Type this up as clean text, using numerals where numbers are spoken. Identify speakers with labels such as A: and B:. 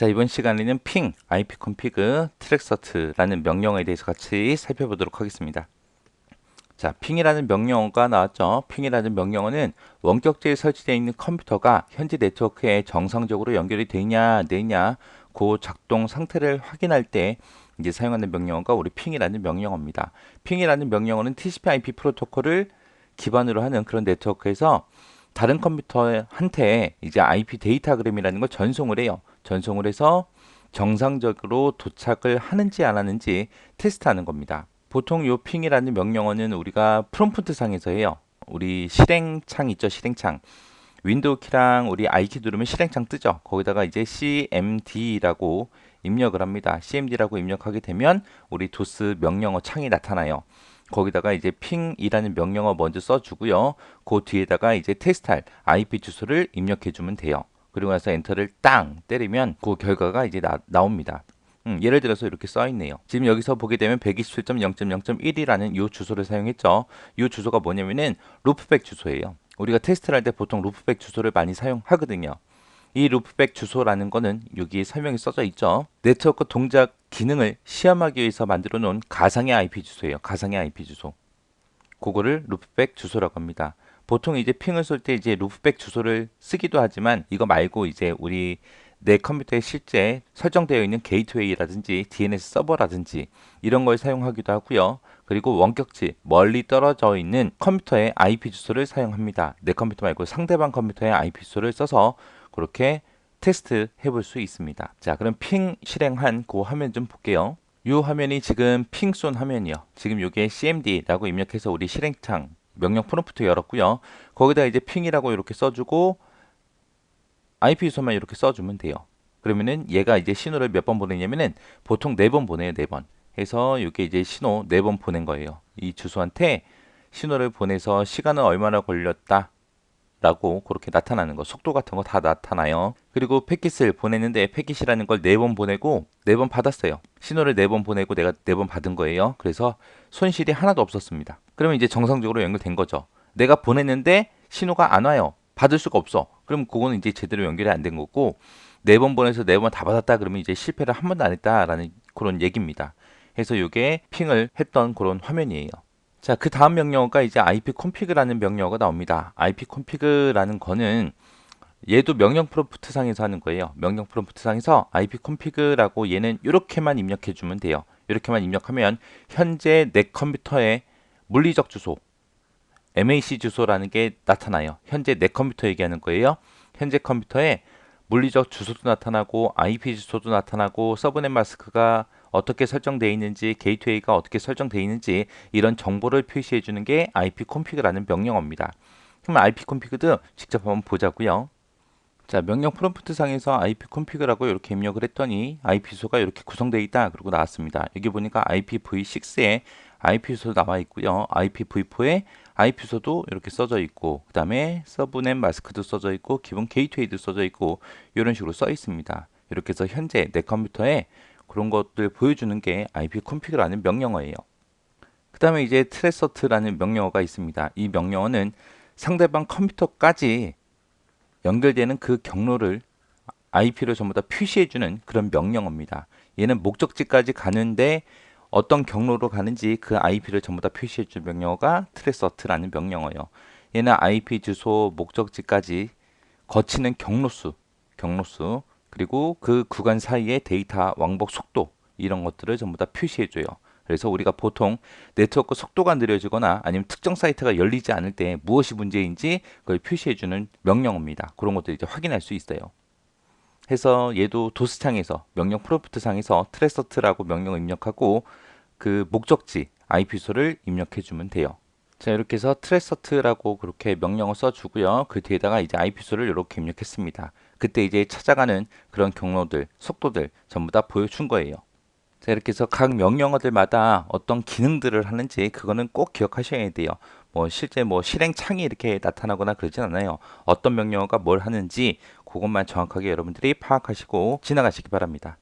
A: 자, 이번 시간에는 ping, ipconfig, 트랙서트라는 명령어에 대해서 같이 살펴보도록 하겠습니다. 자, ping이라는 명령어가 나왔죠. ping이라는 명령어는 원격제에 설치되어 있는 컴퓨터가 현재 네트워크에 정상적으로 연결이 되냐 안 되냐 그 작동 상태를 확인할 때 이제 사용하는 명령어가 우리 ping이라는 명령어입니다. ping이라는 명령어는 TCP/IP 프로토콜을 기반으로 하는 그런 네트워크에서 다른 컴퓨터한테 이제 IP 데이터그램이라는 걸 전송을 해요. 전송을 해서 정상적으로 도착을 하는지 안 하는지 테스트하는 겁니다. 보통 요 핑이라는 명령어는 우리가 프롬프트 상에서 해요. 우리 실행창 있죠, 실행창. 윈도우 키랑 우리 I 키 누르면 실행창 뜨죠. 거기다가 이제 cmd라고 입력을 합니다. cmd라고 입력하게 되면 우리 도스 명령어 창이 나타나요. 거기다가 이제 ping이라는 명령어 먼저 써주고요. 그 뒤에다가 이제 테스트할 IP 주소를 입력해 주면 돼요. 그리고 나서 엔터를 땅 때리면 그 결과가 이제 나옵니다. 예를 들어서 이렇게 써 있네요. 지금 여기서 보게 되면 127.0.0.1이라는 이 주소를 사용했죠. 이 주소가 뭐냐면은 루프백 주소예요. 우리가 테스트를 할 때 보통 루프백 주소를 많이 사용하거든요. 이 루프백 주소라는 거는 여기 설명이 써져 있죠. 네트워크 동작 기능을 시험하기 위해서 만들어 놓은 가상의 IP 주소예요. 가상의 IP 주소. 그거를 루프백 주소라고 합니다. 보통 이제 핑을 쏠 때 이제 루프백 주소를 쓰기도 하지만 이거 말고 이제 우리 내 컴퓨터에 실제 설정되어 있는 게이트웨이라든지 DNS 서버라든지 이런 걸 사용하기도 하고요. 그리고 원격지 멀리 떨어져 있는 컴퓨터의 IP 주소를 사용합니다. 내 컴퓨터 말고 상대방 컴퓨터의 IP 주소를 써서 그렇게 테스트 해볼 수 있습니다. 자, 그럼 핑 실행한 그 화면 좀 볼게요. 이 화면이 지금 핑 쏜 화면이요. 지금 이게 cmd라고 입력해서 우리 실행창 명령 프롬프트 열었고요. 거기다 이제 핑이라고 이렇게 써주고 IP 주소만 이렇게 써주면 돼요. 그러면은 얘가 이제 신호를 몇 번 보내냐면은 보통 4번 보내요. 4번. 해서 이게 이제 신호 4번 보낸 거예요. 이 주소한테 신호를 보내서 시간은 얼마나 걸렸다 라고 그렇게 나타나는 거, 속도 같은 거 다 나타나요. 그리고 패킷을 보냈는데 패킷이라는 걸 4번 보내고 4번 받았어요. 신호를 4번 보내고 내가 4번 받은 거예요. 그래서 손실이 하나도 없었습니다. 그러면 이제 정상적으로 연결된 거죠. 내가 보냈는데 신호가 안 와요. 받을 수가 없어. 그럼 그거는 이제 제대로 연결이 안 된 거고 4번 보내서 4번 다 받았다 그러면 이제 실패를 한 번도 안 했다라는 그런 얘기입니다. 그래서 이게 핑을 했던 그런 화면이에요. 자, 그 다음 명령어가 이제 ipconfig라는 명령어가 나옵니다. ipconfig라는 거는 얘도 명령 프롬프트 상에서 하는 거예요. 명령 프롬프트 상에서 ipconfig라고 얘는 이렇게만 입력해 주면 돼요. 이렇게만 입력하면 현재 내 컴퓨터의 물리적 주소, MAC 주소라는 게 나타나요. 현재 내 컴퓨터 얘기하는 거예요. 현재 컴퓨터에 물리적 주소도 나타나고 IP 주소도 나타나고 서브넷 마스크가 어떻게 설정되어 있는지 게이트웨이가 어떻게 설정되어 있는지 이런 정보를 표시해 주는 게 ipconfig라는 명령어입니다. 그럼 ipconfig도 직접 한번 보자고요. 자, 명령 프롬프트 상에서 ipconfig라고 이렇게 입력을 했더니 IP 주소가 이렇게 구성되어 있다 그러고 나왔습니다. 여기 보니까 IPv6에 IP 주소 나와 있고요. IPv4에 IP 주소도 이렇게 써져 있고 그 다음에 서브넷 마스크도 써져 있고 기본 게이트웨이도 써져 있고 이런 식으로 써 있습니다. 이렇게 해서 현재 내 컴퓨터에 그런 것들 보여주는 게 ipconfig라는 명령어예요. 그 다음에 이제 트레서트라는 명령어가 있습니다. 이 명령어는 상대방 컴퓨터까지 연결되는 그 경로를 IP로 전부 다 표시해주는 그런 명령어입니다. 얘는 목적지까지 가는데 어떤 경로로 가는지 그 IP를 전부 다 표시해주는 명령어가 트레서트라는 명령어예요. 얘는 IP 주소 목적지까지 거치는 경로수, 그리고 그 구간 사이의 데이터 왕복 속도 이런 것들을 전부 다 표시해줘요. 그래서 우리가 보통 네트워크 속도가 느려지거나 아니면 특정 사이트가 열리지 않을 때 무엇이 문제인지 그걸 표시해주는 명령어입니다. 그런 것들 이제 확인할 수 있어요. 해서 얘도 도스창에서 명령 프롬프트 상에서 트레서트라고 명령을 입력하고 그 목적지 IP 주소를 입력해 주면 돼요. 자, 이렇게 해서 트레서트라고 그렇게 명령을 써주고요. 그 뒤에다가 이제 IP 주소를 이렇게 입력했습니다. 그때 이제 찾아가는 그런 경로들, 속도들 전부 다 보여준 거예요. 자, 이렇게 해서 각 명령어들마다 어떤 기능들을 하는지 그거는 꼭 기억하셔야 돼요. 뭐 실제 뭐 실행창이 이렇게 나타나거나 그러진 않아요. 어떤 명령어가 뭘 하는지 그것만 정확하게 여러분들이 파악하시고 지나가시기 바랍니다.